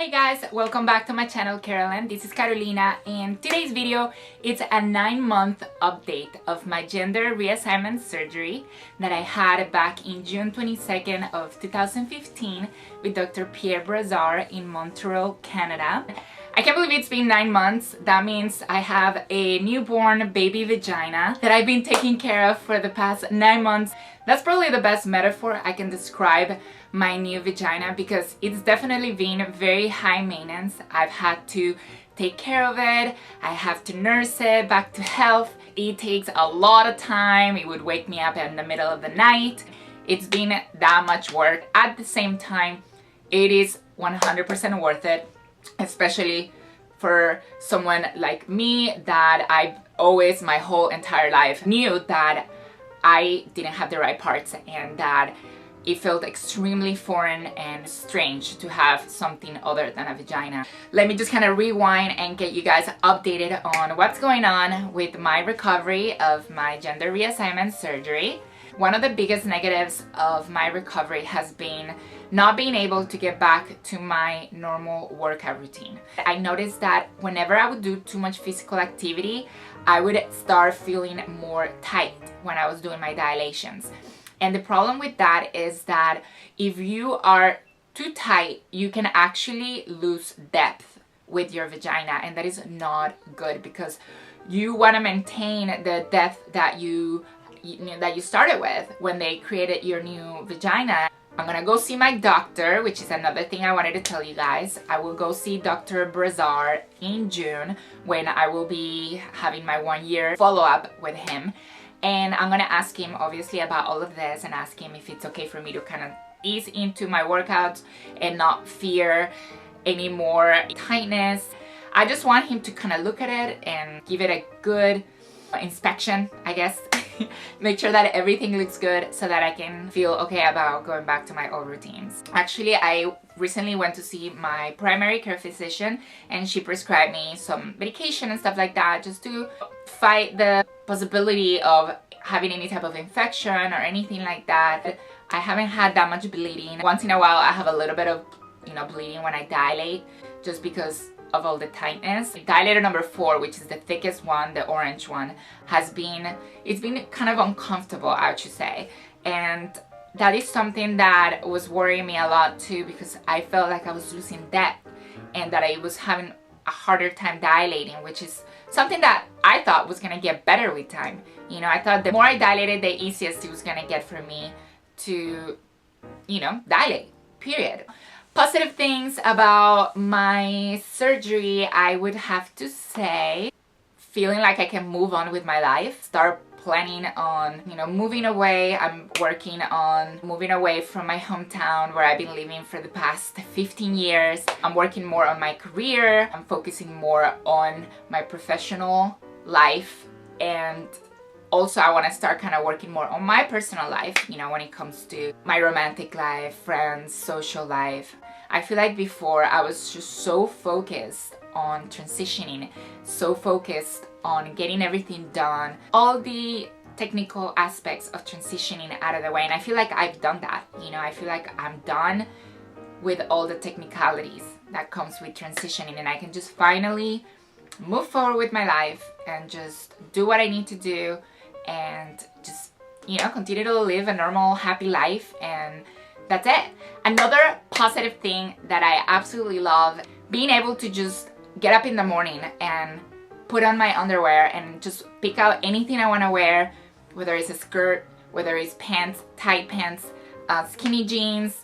Hey guys, welcome back to my channel Caroland. This is Carolina, and today's video it's a 9-month update of my gender reassignment surgery that I had back in June 22nd of 2015 with Dr. Pierre Brazard in Montreal, Canada. I can't believe it's been 9 months. That means I have a newborn baby vagina that I've been taking care of for the past 9 months. That's probably the best metaphor I can describe my new vagina, because it's definitely been very high maintenance. I've had to take care of it. I have to nurse it back to health. It takes a lot of time. It would wake me up in the middle of the night. It's been that much work. At the same time, it is 100% worth it, especially for someone like me that I've always, my whole entire life, knew that I didn't have the right parts and that it felt extremely foreign and strange to have something other than a vagina. Let me just kind of rewind and get you guys updated on what's going on with my recovery of my gender reassignment surgery. One of the biggest negatives of my recovery has been not being able to get back to my normal workout routine. I noticed that whenever I would do too much physical activity, I would start feeling more tight when I was doing my dilations. And the problem with that is that if you are too tight, you can actually lose depth with your vagina, and that is not good because you want to maintain the depth that you started with when they created your new vagina. I'm gonna go see my doctor, which is another thing I wanted to tell you guys. I will go see Dr. Brazard in June when I will be having my 1-year follow-up with him. And I'm gonna ask him obviously about all of this and ask him if it's okay for me to kind of ease into my workouts and not fear any more tightness. I just want him to kind of look at it and give it a good inspection, I guess. Make sure that everything looks good so that I can feel okay about going back to my old routines. Actually, I recently went to see my primary care physician and she prescribed me some medication and stuff like that just to fight the possibility of having any type of infection or anything like that. I haven't had that much bleeding. Once in a while I have a little bit of bleeding when I dilate, just because of all the tightness. Dilator number 4, which is the thickest one, the orange one, it's been kind of uncomfortable, I should say. And that is something that was worrying me a lot too, because I felt like I was losing depth and that I was having a harder time dilating, which is something that I thought was gonna get better with time. I thought the more I dilated, the easiest it was gonna get for me to, dilate, period. Positive things about my surgery, I would have to say, feeling like I can move on with my life, start planning on, moving away. I'm working on moving away from my hometown where I've been living for the past 15 years. I'm working more on my career. I'm focusing more on my professional life, and also I want to start kind of working more on my personal life, when it comes to my romantic life, friends, social life. I feel like before I was just so focused on transitioning, so focused on getting everything done, all the technical aspects of transitioning out of the way, and I feel like I've done that. I feel like I'm done with all the technicalities that comes with transitioning, and I can just finally move forward with my life and just do what I need to do and just continue to live a normal, happy life, and that's it. Another positive thing that I absolutely love, being able to just get up in the morning and put on my underwear and just pick out anything I want to wear, whether it's a skirt, whether it's pants, tight pants, skinny jeans,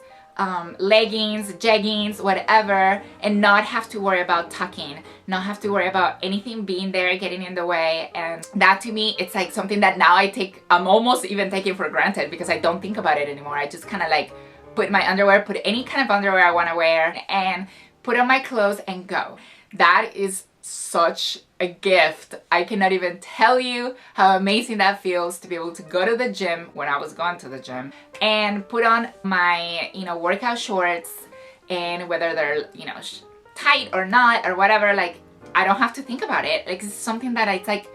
leggings, jeggings, whatever, and not have to worry about tucking, not have to worry about anything being there getting in the way. And that to me, it's like something that now I'm almost even taking for granted, because I don't think about it anymore. I just kind of like put my underwear, put any kind of underwear I want to wear, and put on my clothes and go. That is such a gift. I cannot even tell you how amazing that feels to be able to go to the gym when I was going to the gym and put on my workout shorts, and whether they're tight or not or whatever, like I don't have to think about it. Like it's something that it's like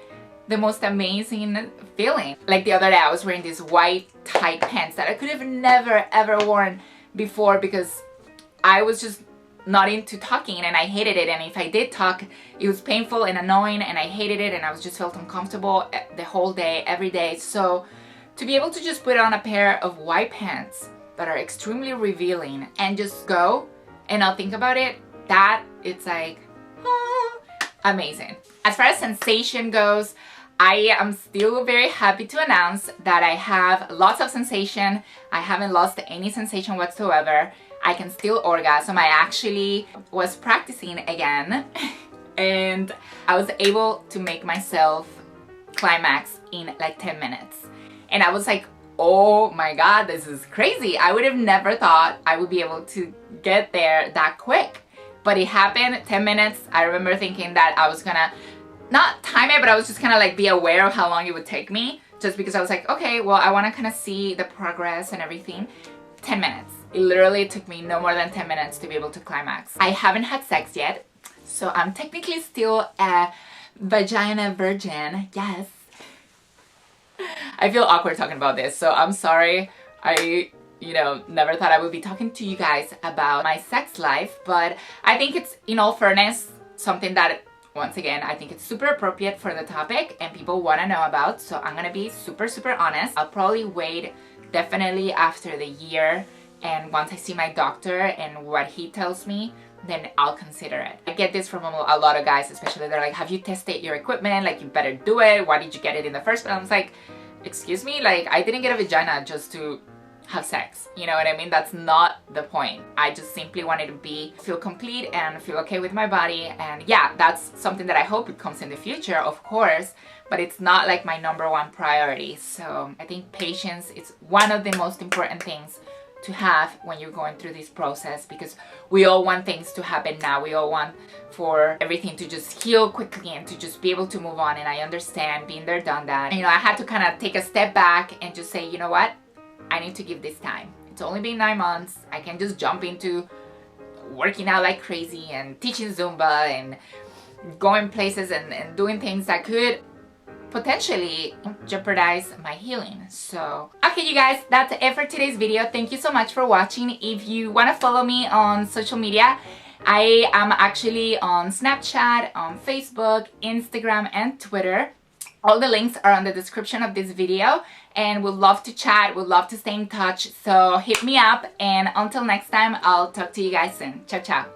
the most amazing feeling. Like the other day I was wearing these white tight pants that I could have never ever worn before, because I was just not into talking, and I hated it, and if I did talk, it was painful and annoying, and I hated it, and I was just felt uncomfortable the whole day, every day. So to be able to just put on a pair of white pants that are extremely revealing and just go and not think about it, that it's like amazing. As far as sensation goes, I am still very happy to announce that I have lots of sensation. I haven't lost any sensation whatsoever. I can still orgasm. I actually was practicing again and I was able to make myself climax in like 10 minutes. And I was like, oh my God, this is crazy. I would have never thought I would be able to get there that quick. But it happened, 10 minutes. I remember thinking that I was gonna not time it, but I was just gonna like be aware of how long it would take me, just because I was like, okay, well, I wanna kind of see the progress and everything. 10 minutes. It literally took me no more than 10 minutes to be able to climax. I haven't had sex yet, so I'm technically still a vagina virgin. Yes. I feel awkward talking about this, so I'm sorry. I never thought I would be talking to you guys about my sex life, but I think it's, in all fairness, something that, once again, I think it's super appropriate for the topic and people want to know about, so I'm gonna be super honest. I'll probably wait definitely after the year, and once I see my doctor and what he tells me, then I'll consider it. I get this from a lot of guys, especially. They're like, have you tested your equipment? Like, you better do it. Why did you get it in the first place? I was like, excuse me? Like, I didn't get a vagina just to have sex. You know what I mean? That's not the point. I just simply wanted to feel complete and feel okay with my body. And yeah, that's something that I hope it comes in the future, of course, but it's not like my #1 priority. So I think patience is one of the most important things to have when you're going through this process, because we all want things to happen now. We all want for everything to just heal quickly and to just be able to move on. And I understand, being there, done that. And, I had to kind of take a step back and just say, you know what? I need to give this time. It's only been 9 months. I can just jump into working out like crazy and teaching Zumba and going places and doing things that could potentially jeopardize my healing. So, okay, you guys, that's it for today's video. Thank you so much for watching. If you want to follow me on social media, I am actually on Snapchat, on Facebook, Instagram, and Twitter. All the links are on the description of this video, and would love to chat, would love to stay in touch. So hit me up, and until next time, I'll talk to you guys soon. Ciao, ciao.